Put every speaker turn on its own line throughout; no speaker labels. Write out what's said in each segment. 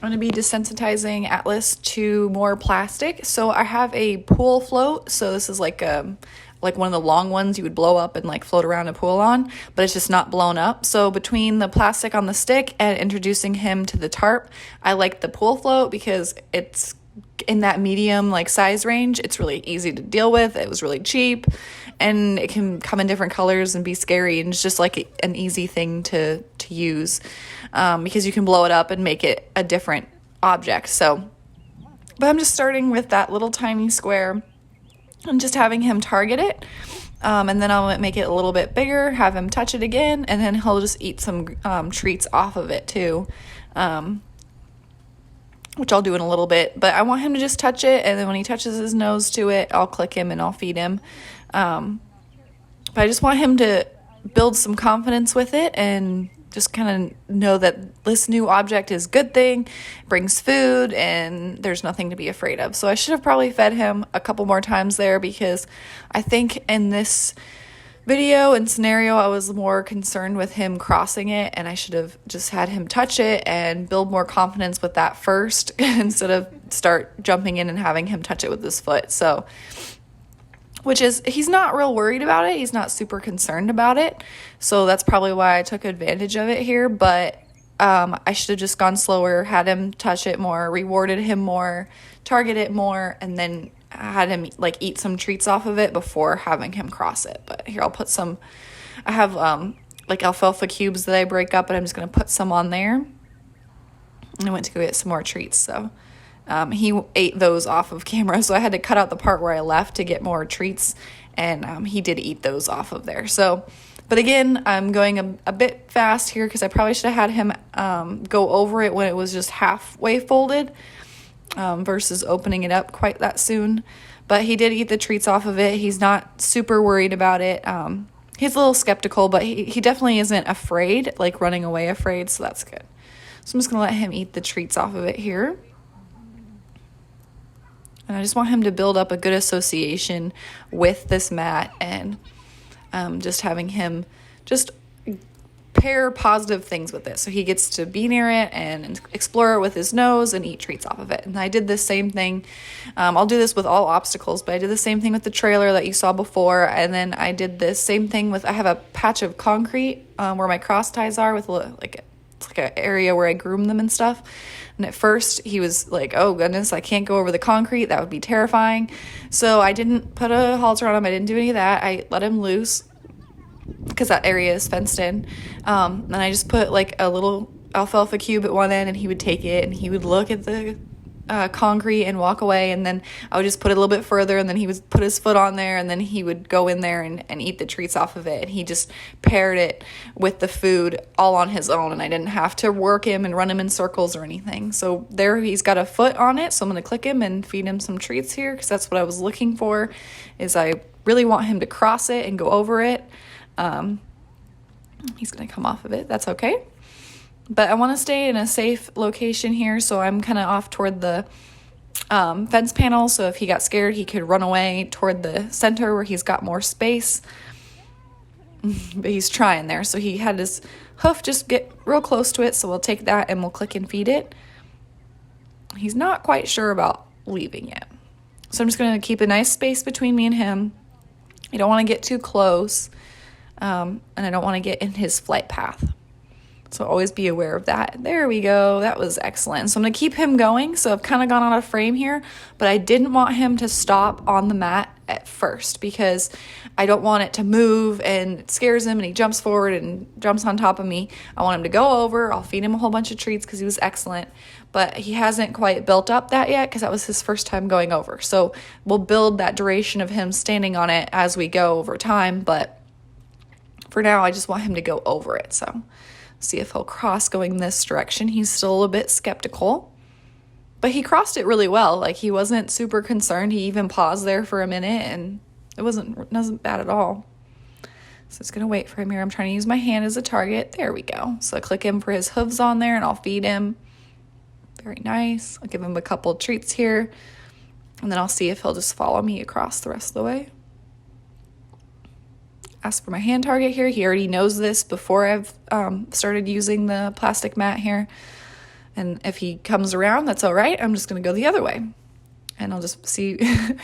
I'm going to be desensitizing Atlas to more plastic. So I have a pool float. So this is like one of the long ones you would blow up and like float around a pool on, but it's just not blown up. So between the plastic on the stick and introducing him to the tarp, I like the pool float because it's in that medium like size range. It's really easy to deal with. It was really cheap, and it can come in different colors and be scary, and it's just like an easy thing to use, because you can blow it up and make it a different object. So, but I'm just starting with that little tiny square and just having him target it, and then I'll make it a little bit bigger, have him touch it again, and then he'll just eat some treats off of it too, which I'll do in a little bit. But I want him to just touch it, and then when he touches his nose to it, I'll click him and I'll feed him. But I just want him to build some confidence with it and just kind of know that this new object is a good thing, brings food, and there's nothing to be afraid of. So I should have probably fed him a couple more times there, because I think in this video and scenario I was more concerned with him crossing it, and I should have just had him touch it and build more confidence with that first instead of start jumping in and having him touch it with his foot. So, which is, he's not real worried about it. He's not super concerned about it. So that's probably why I took advantage of it here. But I should have just gone slower, had him touch it more, rewarded him more, target it more, and then had him like eat some treats off of it before having him cross it. But here, I'll put some, I have like alfalfa cubes that I break up, and I'm just going to put some on there. And I went to go get some more treats. So he ate those off of camera, so I had to cut out the part where I left to get more treats, and he did eat those off of there. So, but again, I'm going a bit fast here because I probably should have had him go over it when it was just halfway folded, versus opening it up quite that soon. But he did eat the treats off of it. He's not super worried about it. He's a little skeptical, but he definitely isn't afraid, like running away afraid, so that's good. So I'm just going to let him eat the treats off of it here. And I just want him to build up a good association with this mat, and just having him just pair positive things with it. So he gets to be near it and explore it with his nose and eat treats off of it. And I did the same thing. I'll do this with all obstacles, but I did the same thing with the trailer that you saw before. And then I did the same thing with, I have a patch of concrete where my cross ties are, with it's like an area where I groom them and stuff. And at first he was like, oh goodness, I can't go over the concrete. That would be terrifying. So I didn't put a halter on him. I didn't do any of that. I let him loose because that area is fenced in. And I just put like a little alfalfa cube at one end, and he would take it and he would look at the concrete and walk away. And then I would just put it a little bit further, and then he would put his foot on there, and then he would go in there and eat the treats off of it. And he just paired it with the food all on his own, and I didn't have to work him and run him in circles or anything. So there, he's got a foot on it, so I'm going to click him and feed him some treats here, because that's what I was looking for, is I really want him to cross it and go over it. He's going to come off of it. That's okay. But I want to stay in a safe location here, so I'm kind of off toward the fence panel, so if he got scared, he could run away toward the center where he's got more space. But he's trying there, so he had his hoof just get real close to it, so we'll take that and we'll click and feed it. He's not quite sure about leaving yet. So I'm just going to keep a nice space between me and him. I don't want to get too close, and I don't want to get in his flight path. So always be aware of that. There we go. That was excellent. So I'm going to keep him going. So I've kind of gone out of frame here, but I didn't want him to stop on the mat at first, because I don't want it to move and it scares him and he jumps forward and jumps on top of me. I want him to go over. I'll feed him a whole bunch of treats because he was excellent, but he hasn't quite built up that yet because that was his first time going over. So we'll build that duration of him standing on it as we go over time, but for now I just want him to go over it. So see if he'll cross going this direction. He's still a bit skeptical, but he crossed it really well. Like, he wasn't super concerned. He even paused there for a minute, and it wasn't bad at all. So it's going to wait for him here. I'm trying to use my hand as a target. There we go. So I click him for his hooves on there, and I'll feed him. Very nice. I'll give him a couple treats here, and then I'll see if he'll just follow me across the rest of the way. Ask for my hand target here. He already knows this before I've started using the plastic mat here. And if he comes around, that's all right. I'm just going to go the other way. And I'll just see.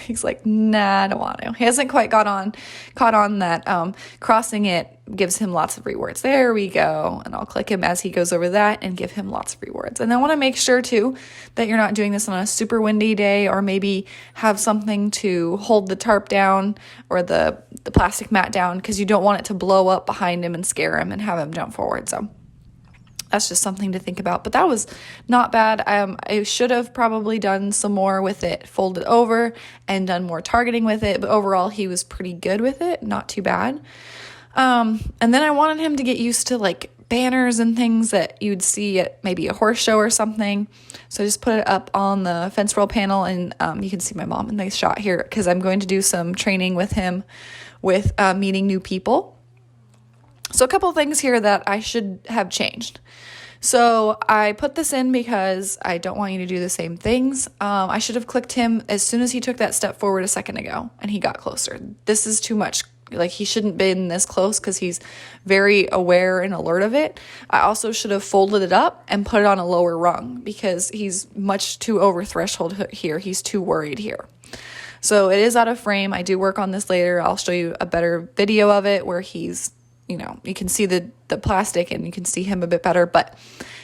He's like, nah, I don't want to. He hasn't quite caught on that crossing it gives him lots of rewards. There we go. And I'll click him as he goes over that and give him lots of rewards. And I want to make sure too that you're not doing this on a super windy day, or maybe have something to hold the tarp down or the plastic mat down, because you don't want it to blow up behind him and scare him and have him jump forward. So that's just something to think about. But that was not bad. I should have probably done some more with it, folded over, and done more targeting with it. But overall, he was pretty good with it. Not too bad. And then I wanted him to get used to like banners and things that you'd see at maybe a horse show or something. So I just put it up on the fence roll panel, and you can see my mom in the shot here, because I'm going to do some training with him with meeting new people. So a couple of things here that I should have changed. So I put this in because I don't want you to do the same things. I should have clicked him as soon as he took that step forward a second ago and he got closer. This is too much. Like, he shouldn't been this close because he's very aware and alert of it. I also should have folded it up and put it on a lower rung, because he's much too over threshold here. He's too worried here. So it is out of frame. I do work on this later. I'll show you a better video of it where he's, you can see the plastic and you can see him a bit better, but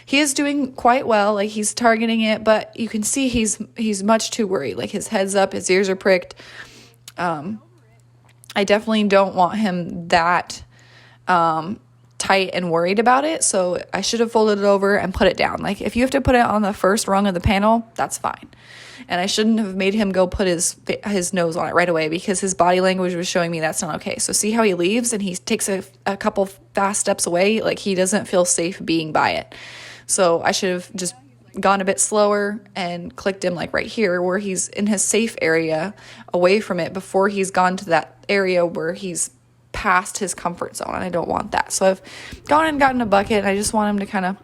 he is doing quite well. Like, he's targeting it, but you can see he's much too worried. Like, his head's up, his ears are pricked. I definitely don't want him that tight and worried about it. So I should have folded it over and put it down. Like, if you have to put it on the first rung of the panel, that's fine. And I shouldn't have made him go put his nose on it right away, because his body language was showing me that's not okay. So see how he leaves and he takes a couple fast steps away? Like, he doesn't feel safe being by it. So I should have just gone a bit slower and clicked him like right here, where he's in his safe area away from it, before he's gone to that area where he's past his comfort zone. And I don't want that. So I've gone and gotten a bucket, and I just want him to kind of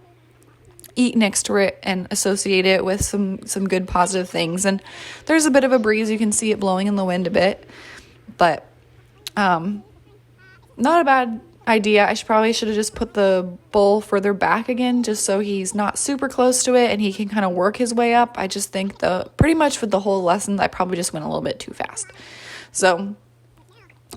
eat next to it and associate it with some good positive things. And there's a bit of a breeze. You can see it blowing in the wind a bit, but not a bad idea. I probably should have just put the bowl further back again, just so he's not super close to it and he can kind of work his way up. I just think pretty much for the whole lesson, I probably just went a little bit too fast. So,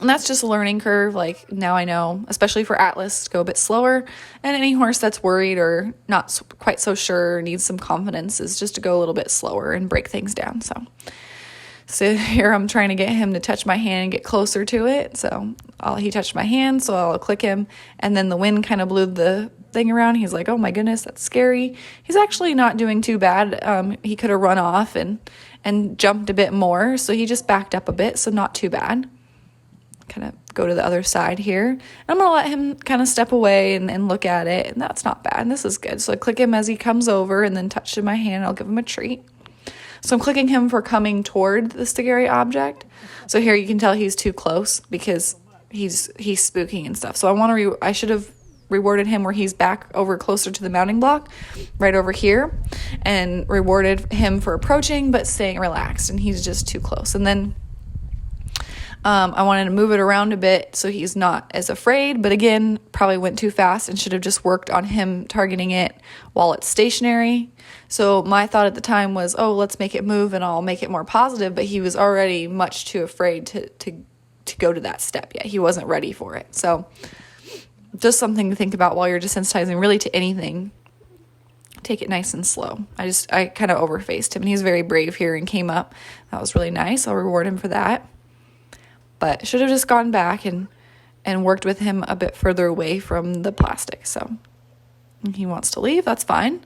and that's just a learning curve. Like, now I know, especially for Atlas, to go a bit slower. And any horse that's worried or not quite so sure, or needs some confidence, is just to go a little bit slower and break things down. So here I'm trying to get him to touch my hand and get closer to it. So he touched my hand, so I'll click him. And then the wind kind of blew the thing around. He's like, oh my goodness, that's scary. He's actually not doing too bad. He could have run off and jumped a bit more. So he just backed up a bit, so not too bad. Kind of go to the other side here. I'm going to let him kind of step away and look at it. And that's not bad. This is good. So I click him as he comes over and then touch in my hand. I'll give him a treat. So I'm clicking him for coming toward the scary object. So here you can tell he's too close because he's spooking and stuff. So I should have rewarded him where he's back over closer to the mounting block, right over here, and rewarded him for approaching but staying relaxed, and he's just too close. And then I wanted to move it around a bit so he's not as afraid, but again, probably went too fast and should have just worked on him targeting it while it's stationary. So my thought at the time was, oh, let's make it move and I'll make it more positive, but he was already much too afraid to go to that step yet. He wasn't ready for it. So just something to think about while you're desensitizing, really, to anything. Take it nice and slow. I kind of overfaced him, and he's very brave here and came up. That was really nice. I'll reward him for that. But should have just gone back and worked with him a bit further away from the plastic. So he wants to leave. That's fine.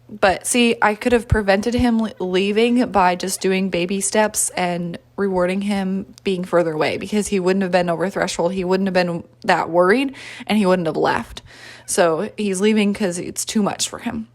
But see, I could have prevented him leaving by just doing baby steps and rewarding him being further away, because he wouldn't have been over threshold. He wouldn't have been that worried, and he wouldn't have left. So he's leaving because it's too much for him.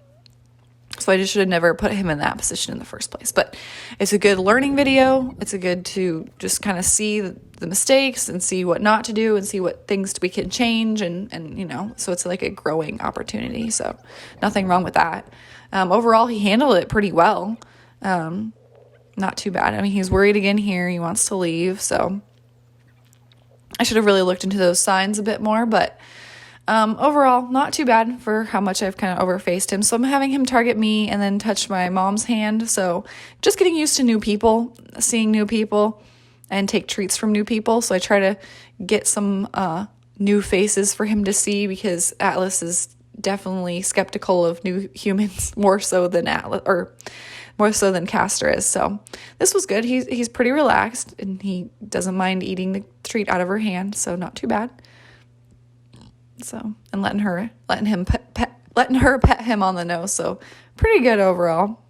So I just should have never put him in that position in the first place. But it's a good learning video. It's a good to just kind of see the mistakes and see what not to do and see what things we can change. And so it's like a growing opportunity. So nothing wrong with that. Overall, he handled it pretty well. Not too bad. I mean, he's worried again here. He wants to leave. So I should have really looked into those signs a bit more. But Overall, not too bad for how much I've kind of overfaced him. So I'm having him target me and then touch my mom's hand. So just getting used to new people, seeing new people, and take treats from new people. So I try to get some new faces for him to see, because Atlas is definitely skeptical of new humans more so than Castor is. So this was good. He's pretty relaxed, and he doesn't mind eating the treat out of her hand, so not too bad. So, and letting her pet him on the nose, so pretty good overall.